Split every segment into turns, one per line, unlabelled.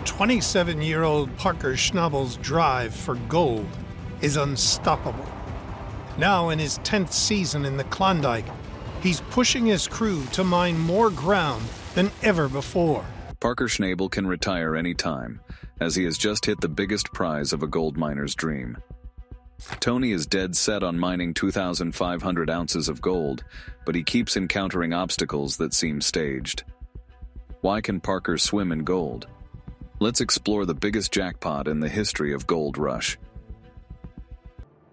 27-year-old Parker Schnabel's drive for gold is unstoppable. Now in his 10th season in the Klondike, he's pushing his crew to mine more ground than ever before.
Parker Schnabel can retire any time, as he has just hit the biggest prize of a gold miner's dream. Tony is dead set on mining 2,500 ounces of gold, but he keeps encountering obstacles that seem staged. Why can Parker swim in gold? Let's explore the biggest jackpot in the history of Gold Rush.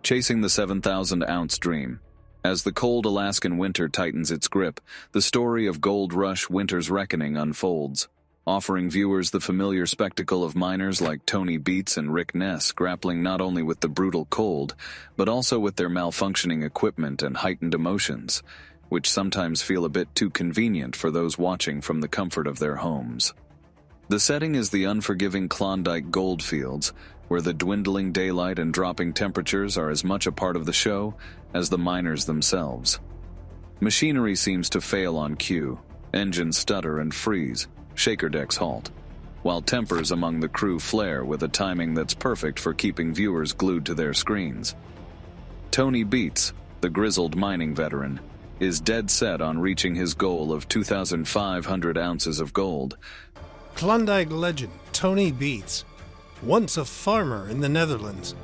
Chasing the 7,000-ounce dream. As the cold Alaskan winter tightens its grip, the story of Gold Rush Winter's Reckoning unfolds, offering viewers the familiar spectacle of miners like Tony Beets and Rick Ness grappling not only with the brutal cold, but also with their malfunctioning equipment and heightened emotions, which sometimes feel a bit too convenient for those watching from the comfort of their homes. The setting is the unforgiving Klondike goldfields, where the dwindling daylight and dropping temperatures are as much a part of the show as the miners themselves. Machinery seems to fail on cue, engines stutter and freeze, shaker decks halt, while tempers among the crew flare with a timing that's perfect for keeping viewers glued to their screens. Tony Beets, the grizzled mining veteran, is dead set on reaching his goal of 2,500 ounces of gold.
Klondike legend Tony Beets, once a farmer in the Netherlands,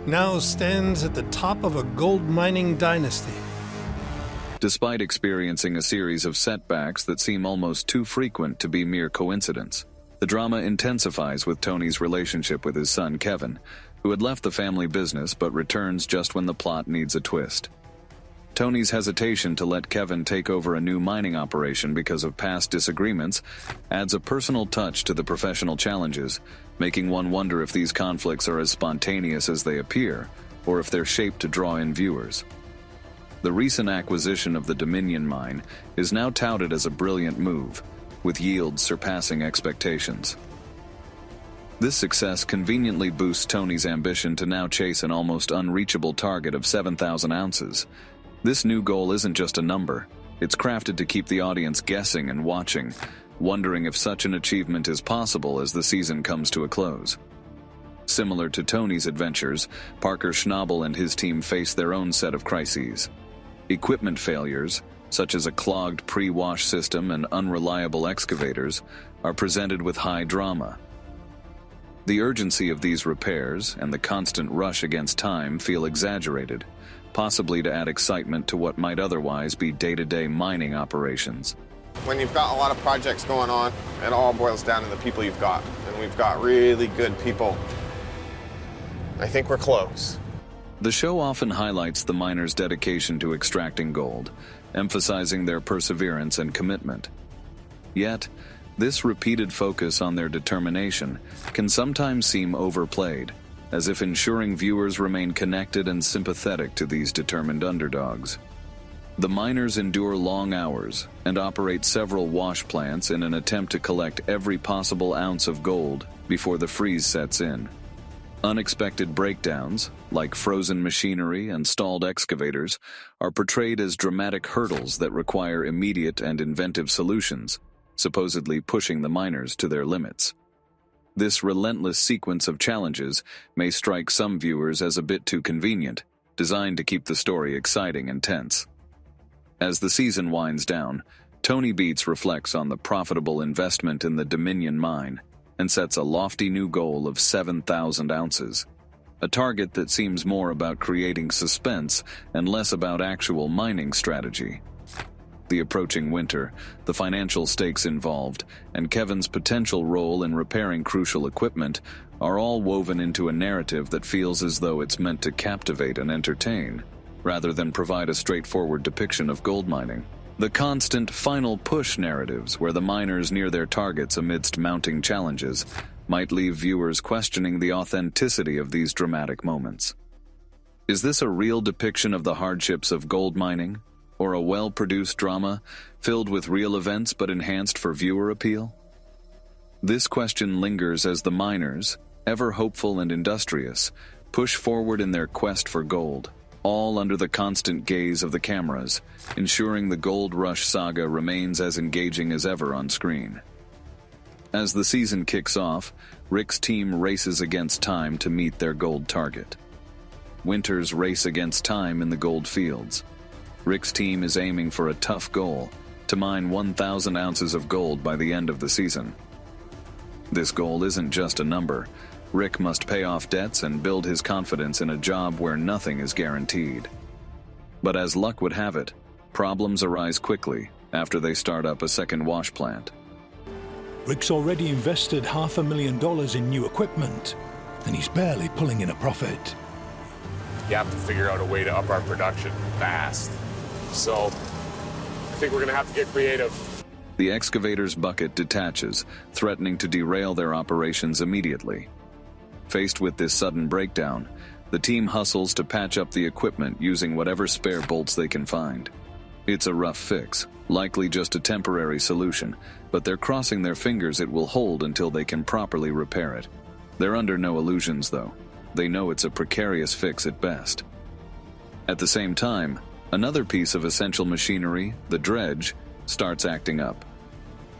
now stands at the top of a gold mining dynasty.
Despite experiencing a series of setbacks that seem almost too frequent to be mere coincidence, the drama intensifies with Tony's relationship with his son Kevin, who had left the family business but returns just when the plot needs a twist. Tony's hesitation to let Kevin take over a new mining operation because of past disagreements adds a personal touch to the professional challenges, making one wonder if these conflicts are as spontaneous as they appear, or if they're shaped to draw in viewers. The recent acquisition of the Dominion mine is now touted as a brilliant move, with yields surpassing expectations. This success conveniently boosts Tony's ambition to now chase an almost unreachable target of 7,000 ounces. This new goal isn't just a number, it's crafted to keep the audience guessing and watching, wondering if such an achievement is possible as the season comes to a close. Similar to Tony's adventures, Parker Schnabel and his team face their own set of crises. Equipment failures, such as a clogged pre-wash system and unreliable excavators, are presented with high drama. The urgency of these repairs and the constant rush against time feel exaggerated, possibly to add excitement to what might otherwise be day-to-day mining operations.
When you've got a lot of projects going on, it all boils down to the people you've got. And we've got really good people. I think we're close.
The show often highlights the miners' dedication to extracting gold, emphasizing their perseverance and commitment. Yet, this repeated focus on their determination can sometimes seem overplayed, as if ensuring viewers remain connected and sympathetic to these determined underdogs. The miners endure long hours and operate several wash plants in an attempt to collect every possible ounce of gold before the freeze sets in. Unexpected breakdowns, like frozen machinery and stalled excavators, are portrayed as dramatic hurdles that require immediate and inventive solutions, supposedly pushing the miners to their limits. This relentless sequence of challenges may strike some viewers as a bit too convenient, designed to keep the story exciting and tense. As the season winds down, Tony Beets reflects on the profitable investment in the Dominion mine and sets a lofty new goal of 7,000 ounces, a target that seems more about creating suspense and less about actual mining strategy. The approaching winter, the financial stakes involved, and Kevin's potential role in repairing crucial equipment are all woven into a narrative that feels as though it's meant to captivate and entertain, rather than provide a straightforward depiction of gold mining. The constant final push narratives where the miners near their targets amidst mounting challenges might leave viewers questioning the authenticity of these dramatic moments. Is this a real depiction of the hardships of gold mining, or a well-produced drama filled with real events but enhanced for viewer appeal? This question lingers as the miners, ever hopeful and industrious, push forward in their quest for gold, all under the constant gaze of the cameras, ensuring the Gold Rush saga remains as engaging as ever on screen. As the season kicks off, Rick's team races against time to meet their gold target. Winters race against time in the gold fields. Rick's team is aiming for a tough goal, to mine 1,000 ounces of gold by the end of the season. This goal isn't just a number. Rick must pay off debts and build his confidence in a job where nothing is guaranteed. But as luck would have it, problems arise quickly after they start up a second wash plant.
Rick's already invested $500,000 in new equipment, and he's barely pulling in a profit.
You have to figure out a way to up our production fast. So I think we're going to have to get creative.
The excavator's bucket detaches, threatening to derail their operations immediately. Faced with this sudden breakdown, the team hustles to patch up the equipment using whatever spare bolts they can find. It's a rough fix, likely just a temporary solution, but they're crossing their fingers it will hold until they can properly repair it. They're under no illusions, though. They know it's a precarious fix at best. At the same time, another piece of essential machinery, the dredge, starts acting up.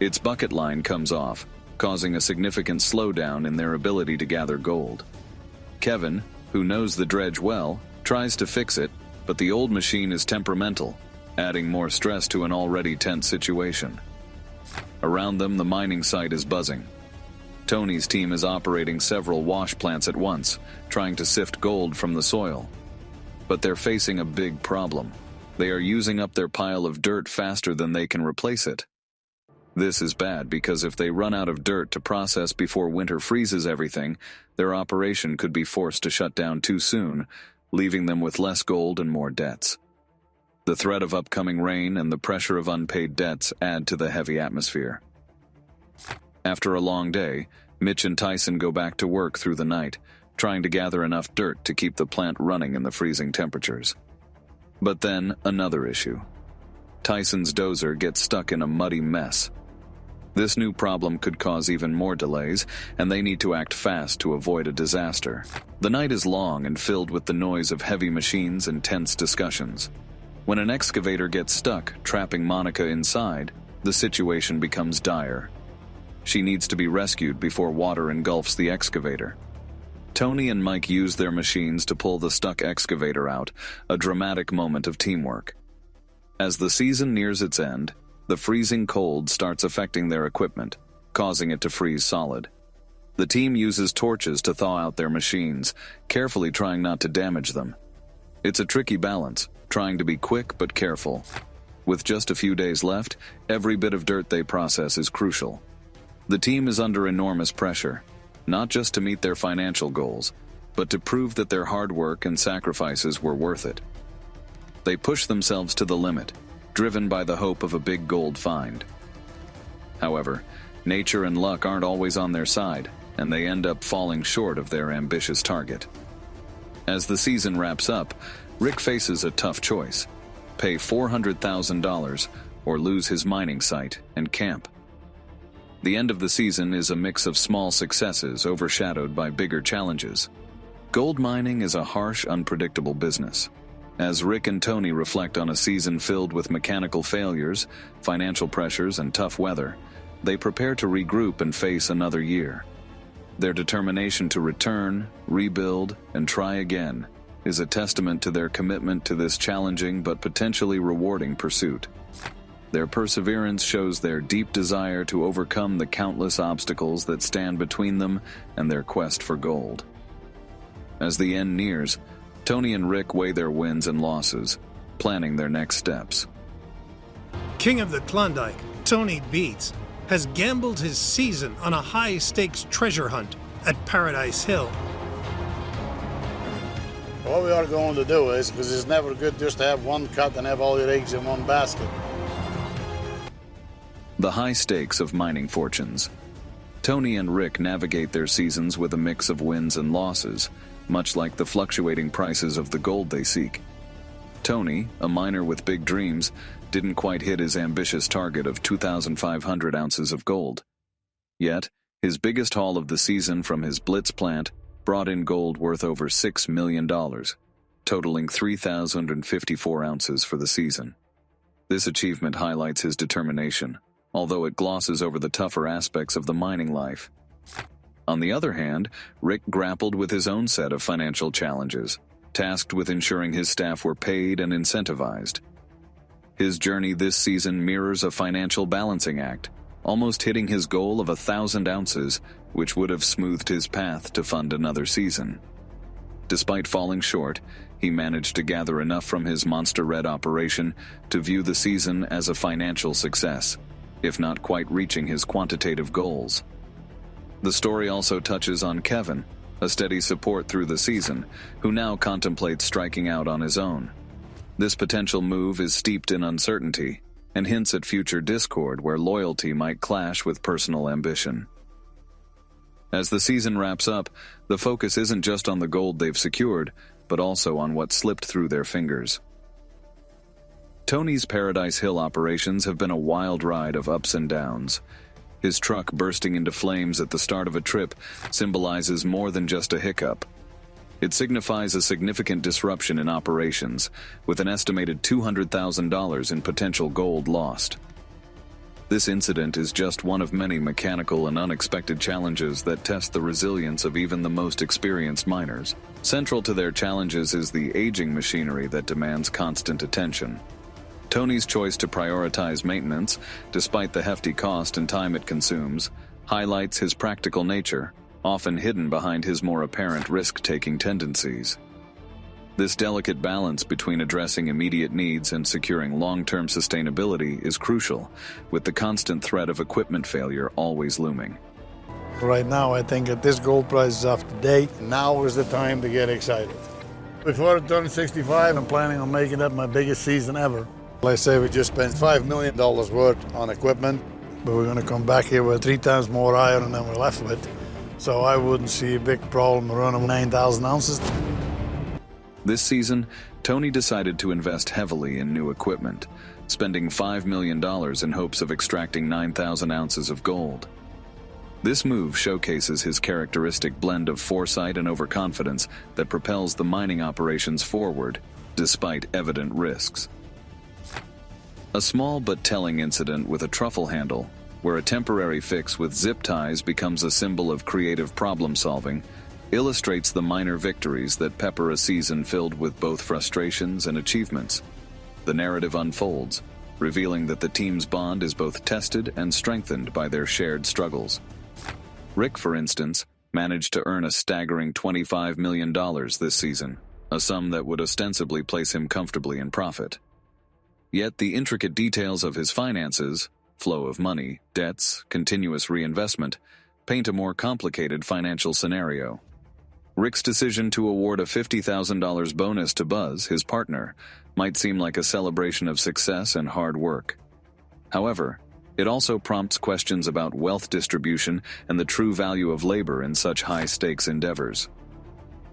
Its bucket line comes off, causing a significant slowdown in their ability to gather gold. Kevin, who knows the dredge well, tries to fix it, but the old machine is temperamental, adding more stress to an already tense situation. Around them, the mining site is buzzing. Tony's team is operating several wash plants at once, trying to sift gold from the soil. But they're facing a big problem. They are using up their pile of dirt faster than they can replace it. This is bad because if they run out of dirt to process before winter freezes everything, their operation could be forced to shut down too soon, leaving them with less gold and more debts. The threat of upcoming rain and the pressure of unpaid debts add to the heavy atmosphere. After a long day, Mitch and Tyson go back to work through the night, trying to gather enough dirt to keep the plant running in the freezing temperatures. But then, another issue. Tyson's dozer gets stuck in a muddy mess. This new problem could cause even more delays, and they need to act fast to avoid a disaster. The night is long and filled with the noise of heavy machines and tense discussions. When an excavator gets stuck, trapping Monica inside, the situation becomes dire. She needs to be rescued before water engulfs the excavator. Tony and Mike use their machines to pull the stuck excavator out, a dramatic moment of teamwork. As the season nears its end, the freezing cold starts affecting their equipment, causing it to freeze solid. The team uses torches to thaw out their machines, carefully trying not to damage them. It's a tricky balance, trying to be quick but careful. With just a few days left, every bit of dirt they process is crucial. The team is under enormous pressure, not just to meet their financial goals, but to prove that their hard work and sacrifices were worth it. They push themselves to the limit, driven by the hope of a big gold find. However, nature and luck aren't always on their side, and they end up falling short of their ambitious target. As the season wraps up, Rick faces a tough choice: pay $400,000 or lose his mining site and camp. The end of the season is a mix of small successes overshadowed by bigger challenges. Gold mining is a harsh, unpredictable business. As Rick and Tony reflect on a season filled with mechanical failures, financial pressures, and tough weather, they prepare to regroup and face another year. Their determination to return, rebuild, and try again is a testament to their commitment to this challenging but potentially rewarding pursuit. Their perseverance shows their deep desire to overcome the countless obstacles that stand between them and their quest for gold. As the end nears, Tony and Rick weigh their wins and losses, planning their next steps.
King of the Klondike, Tony Beats, has gambled his season on a high-stakes treasure hunt at Paradise Hill.
What we are going to do is, because it's never good just to have one cut and have all your eggs in one basket.
The high stakes of mining fortunes. Tony and Rick navigate their seasons with a mix of wins and losses, much like the fluctuating prices of the gold they seek. Tony, a miner with big dreams, didn't quite hit his ambitious target of 2,500 ounces of gold. Yet, his biggest haul of the season from his Blitz plant brought in gold worth over $6 million, totaling 3,054 ounces for the season. This achievement highlights his determination. although it glosses over the tougher aspects of the mining life. On the other hand, Rick grappled with his own set of financial challenges, tasked with ensuring his staff were paid and incentivized. His journey this season mirrors a financial balancing act, almost hitting his goal of 1,000 ounces, which would have smoothed his path to fund another season. Despite falling short, he managed to gather enough from his Monster Red operation to view the season as a financial success, if not quite reaching his quantitative goals. The story also touches on Kevin, a steady support through the season, who now contemplates striking out on his own. This potential move is steeped in uncertainty and hints at future discord where loyalty might clash with personal ambition. As the season wraps up, the focus isn't just on the gold they've secured, but also on what slipped through their fingers. Tony's Paradise Hill operations have been a wild ride of ups and downs. His truck bursting into flames at the start of a trip symbolizes more than just a hiccup. It signifies a significant disruption in operations, with an estimated $200,000 in potential gold lost. This incident is just one of many mechanical and unexpected challenges that test the resilience of even the most experienced miners. Central to their challenges is the aging machinery that demands constant attention. Tony's choice to prioritize maintenance, despite the hefty cost and time it consumes, highlights his practical nature, often hidden behind his more apparent risk-taking tendencies. This delicate balance between addressing immediate needs and securing long-term sustainability is crucial, with the constant threat of equipment failure always looming.
Right now, I think that this gold price is off today. Now is the time to get excited. Before it turns 65, I'm planning on making that my biggest season ever. I say we just spent $5 million worth on equipment, but we're going to come back here with 3 times more iron than we're left with. So I wouldn't see a big problem running 9,000 ounces.
This season, Tony decided to invest heavily in new equipment, spending $5 million in hopes of extracting 9,000 ounces of gold. This move showcases his characteristic blend of foresight and overconfidence that propels the mining operations forward, despite evident risks. A small but telling incident with a truffle handle, where a temporary fix with zip ties becomes a symbol of creative problem-solving, illustrates the minor victories that pepper a season filled with both frustrations and achievements. The narrative unfolds, revealing that the team's bond is both tested and strengthened by their shared struggles. Rick, for instance, managed to earn a staggering $25 million this season, a sum that would ostensibly place him comfortably in profit. Yet the intricate details of his finances, flow of money, debts, continuous reinvestment, paint a more complicated financial scenario. Rick's decision to award a $50,000 bonus to Buzz, his partner, might seem like a celebration of success and hard work. However, it also prompts questions about wealth distribution and the true value of labor in such high-stakes endeavors.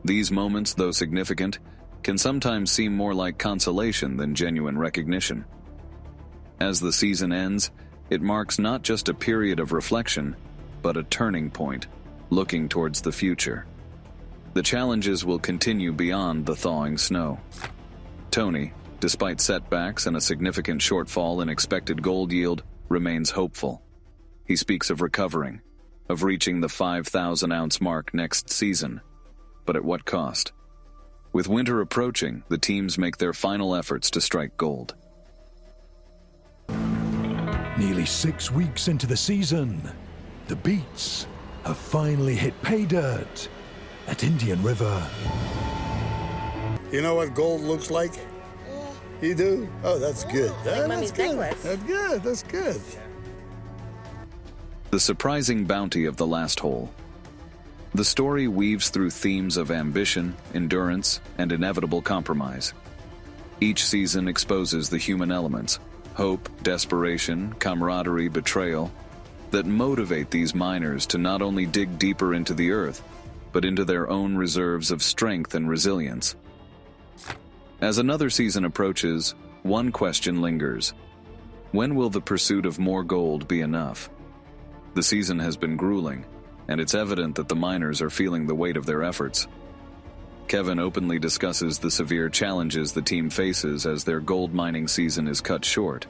These moments, though significant, can sometimes seem more like consolation than genuine recognition. As the season ends, it marks not just a period of reflection, but a turning point, looking towards the future. The challenges will continue beyond the thawing snow. Tony, despite setbacks and a significant shortfall in expected gold yield, remains hopeful. He speaks of recovering, of reaching the 5,000-ounce mark next season. But at what cost? With winter approaching, the teams make their final efforts to strike gold.
Nearly 6 weeks into the season, the beats have finally hit pay dirt at Indian River.
You know what gold looks like?
Yeah.
You do? Oh, that's good.
Like Mommy's necklace.
That's good. That's good.
The surprising bounty of the last hole. The story weaves through themes of ambition, endurance, and inevitable compromise. Each season exposes the human elements, hope, desperation, camaraderie, betrayal, that motivate these miners to not only dig deeper into the earth, but into their own reserves of strength and resilience. As another season approaches, one question lingers. When will the pursuit of more gold be enough? The season has been grueling, and it's evident that the miners are feeling the weight of their efforts. Kevin openly discusses the severe challenges the team faces as their gold mining season is cut short.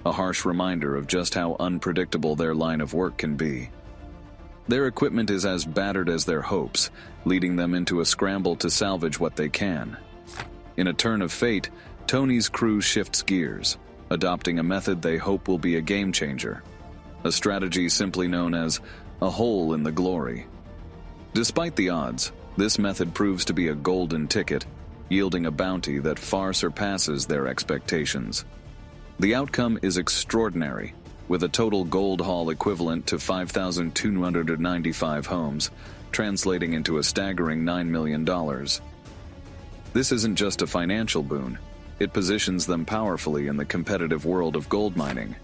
a harsh reminder of just how unpredictable their line of work can be. Their equipment is as battered as their hopes, leading them into a scramble to salvage what they can. In a turn of fate, Tony's crew shifts gears, adopting a method they hope will be a game changer, a strategy simply known as a hole in the glory. Despite the odds, this method proves to be a golden ticket, yielding a bounty that far surpasses their expectations. The outcome is extraordinary, with a total gold haul equivalent to 5,295 homes, translating into a staggering $9 million. This isn't just a financial boon, it positions them powerfully in the competitive world of gold mining.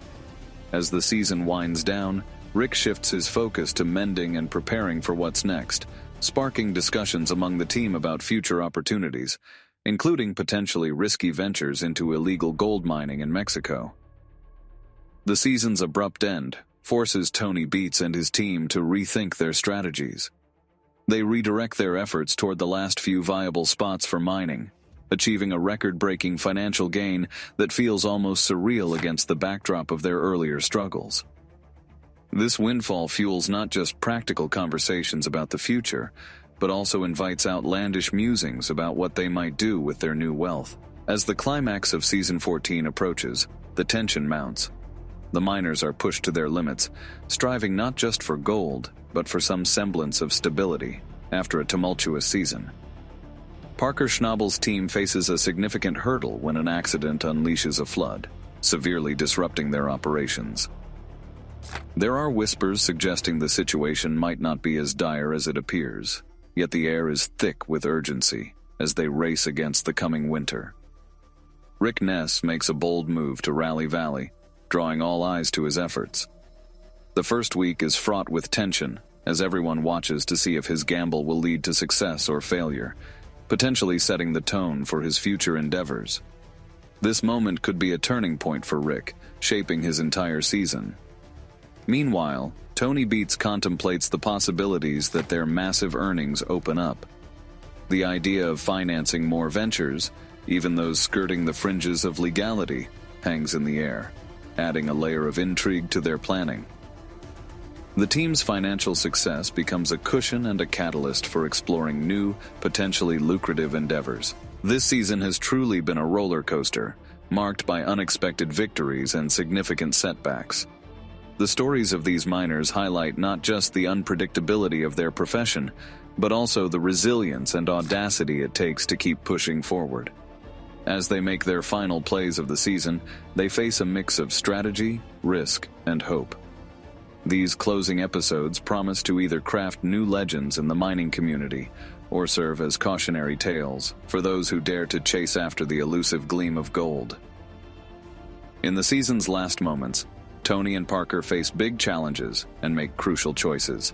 As the season winds down, Rick shifts his focus to mending and preparing for what's next, sparking discussions among the team about future opportunities, including potentially risky ventures into illegal gold mining in Mexico. The season's abrupt end forces Tony Beets and his team to rethink their strategies. They redirect their efforts toward the last few viable spots for mining, achieving a record-breaking financial gain that feels almost surreal against the backdrop of their earlier struggles. This windfall fuels not just practical conversations about the future, but also invites outlandish musings about what they might do with their new wealth. As the climax of Season 14 approaches, the tension mounts. The miners are pushed to their limits, striving not just for gold, but for some semblance of stability after a tumultuous season. Parker Schnabel's team faces a significant hurdle when an accident unleashes a flood, severely disrupting their operations. There are whispers suggesting the situation might not be as dire as it appears, yet the air is thick with urgency as they race against the coming winter. Rick Ness makes a bold move to Rally Valley, drawing all eyes to his efforts. The first week is fraught with tension as everyone watches to see if his gamble will lead to success or failure, potentially setting the tone for his future endeavors. This moment could be a turning point for Rick, shaping his entire season. Meanwhile, Tony Beets contemplates the possibilities that their massive earnings open up. The idea of financing more ventures, even those skirting the fringes of legality, hangs in the air, adding a layer of intrigue to their planning. The team's financial success becomes a cushion and a catalyst for exploring new, potentially lucrative endeavors. This season has truly been a roller coaster, marked by unexpected victories and significant setbacks. The stories of these miners highlight not just the unpredictability of their profession, but also the resilience and audacity it takes to keep pushing forward. As they make their final plays of the season, they face a mix of strategy, risk, and hope. These closing episodes promise to either craft new legends in the mining community or serve as cautionary tales for those who dare to chase after the elusive gleam of gold. In the season's last moments, Tony and Parker face big challenges and make crucial choices.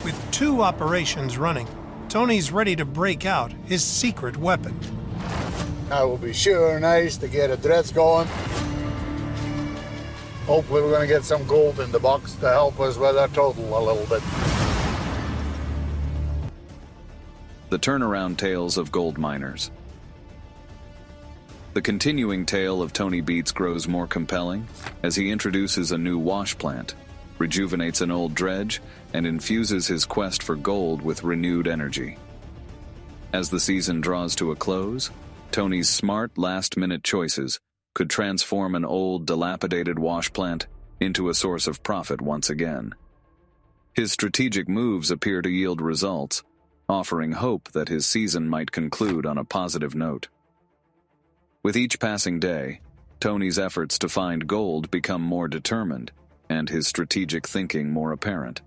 With 2 operations running, Tony's ready to break out his secret weapon.
That will be sure nice to get a dreads going. Hopefully we're going to get some gold in the box to help us with our total a little bit.
The turnaround tales of gold miners. The continuing tale of Tony Beets grows more compelling as he introduces a new wash plant, rejuvenates an old dredge, and infuses his quest for gold with renewed energy. As the season draws to a close, Tony's smart last-minute choices could transform an old, dilapidated wash plant into a source of profit once again. His strategic moves appear to yield results, offering hope that his season might conclude on a positive note. With each passing day, Tony's efforts to find gold become more determined, and his strategic thinking more apparent.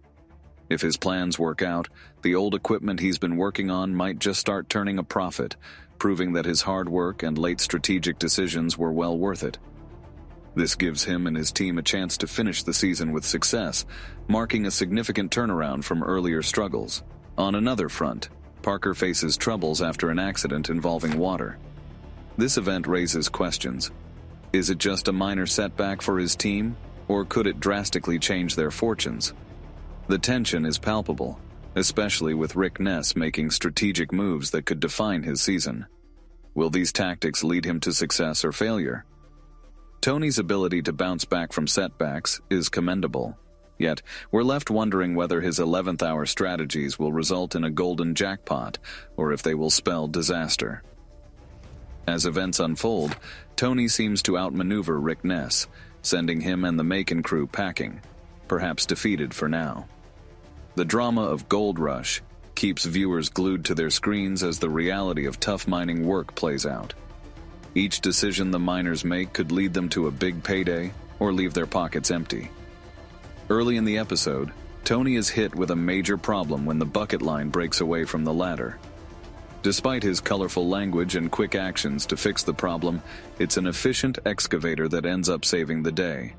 If his plans work out, the old equipment he's been working on might just start turning a profit, proving that his hard work and late strategic decisions were well worth it. This gives him and his team a chance to finish the season with success, marking a significant turnaround from earlier struggles. On another front, Parker faces troubles after an accident involving water. This event raises questions. Is it just a minor setback for his team, or could it drastically change their fortunes? The tension is palpable, especially with Rick Ness making strategic moves that could define his season. Will these tactics lead him to success or failure? Tony's ability to bounce back from setbacks is commendable. Yet, we're left wondering whether his 11th hour strategies will result in a golden jackpot, or if they will spell disaster. As events unfold, Tony seems to outmaneuver Rick Ness, sending him and the Macon crew packing, perhaps defeated for now. The drama of Gold Rush keeps viewers glued to their screens as the reality of tough mining work plays out. Each decision the miners make could lead them to a big payday or leave their pockets empty. Early in the episode, Tony is hit with a major problem when the bucket line breaks away from the ladder. Despite his colorful language and quick actions to fix the problem, it's an efficient excavator that ends up saving the day.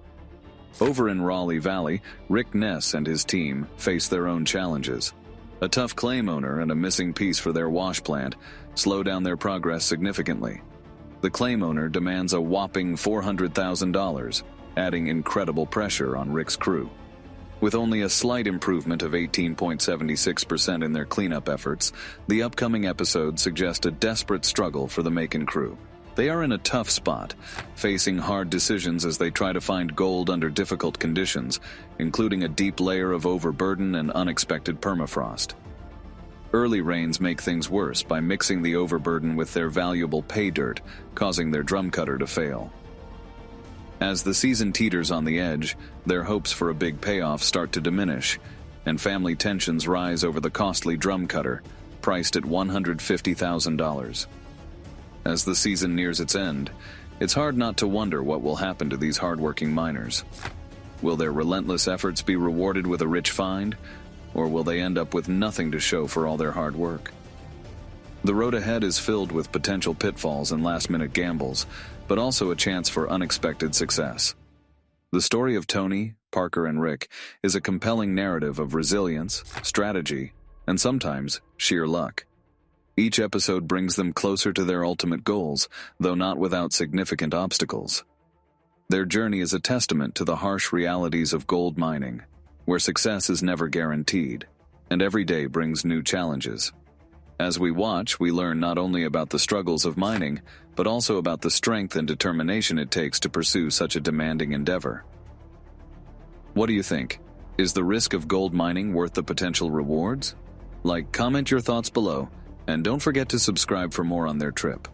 Over in Raleigh Valley, Rick Ness and his team face their own challenges. A tough claim owner and a missing piece for their wash plant slow down their progress significantly. The claim owner demands a whopping $400,000, adding incredible pressure on Rick's crew. With only a slight improvement of 18.76% in their cleanup efforts, the upcoming episodes suggest a desperate struggle for the Macon crew. They are in a tough spot, facing hard decisions as they try to find gold under difficult conditions, including a deep layer of overburden and unexpected permafrost. Early rains make things worse by mixing the overburden with their valuable pay dirt, causing their drum cutter to fail. As the season teeters on the edge, their hopes for a big payoff start to diminish, and family tensions rise over the costly drum cutter, priced at $150,000. As the season nears its end, it's hard not to wonder what will happen to these hardworking miners. Will their relentless efforts be rewarded with a rich find, or will they end up with nothing to show for all their hard work? The road ahead is filled with potential pitfalls and last-minute gambles, but also a chance for unexpected success. The story of Tony, Parker, and Rick is a compelling narrative of resilience, strategy, and sometimes sheer luck. Each episode brings them closer to their ultimate goals, though not without significant obstacles. Their journey is a testament to the harsh realities of gold mining, where success is never guaranteed, and every day brings new challenges. As we watch, we learn not only about the struggles of mining, but also about the strength and determination it takes to pursue such a demanding endeavor. What do you think? Is the risk of gold mining worth the potential rewards? Comment your thoughts below, and don't forget to subscribe for more on their trip.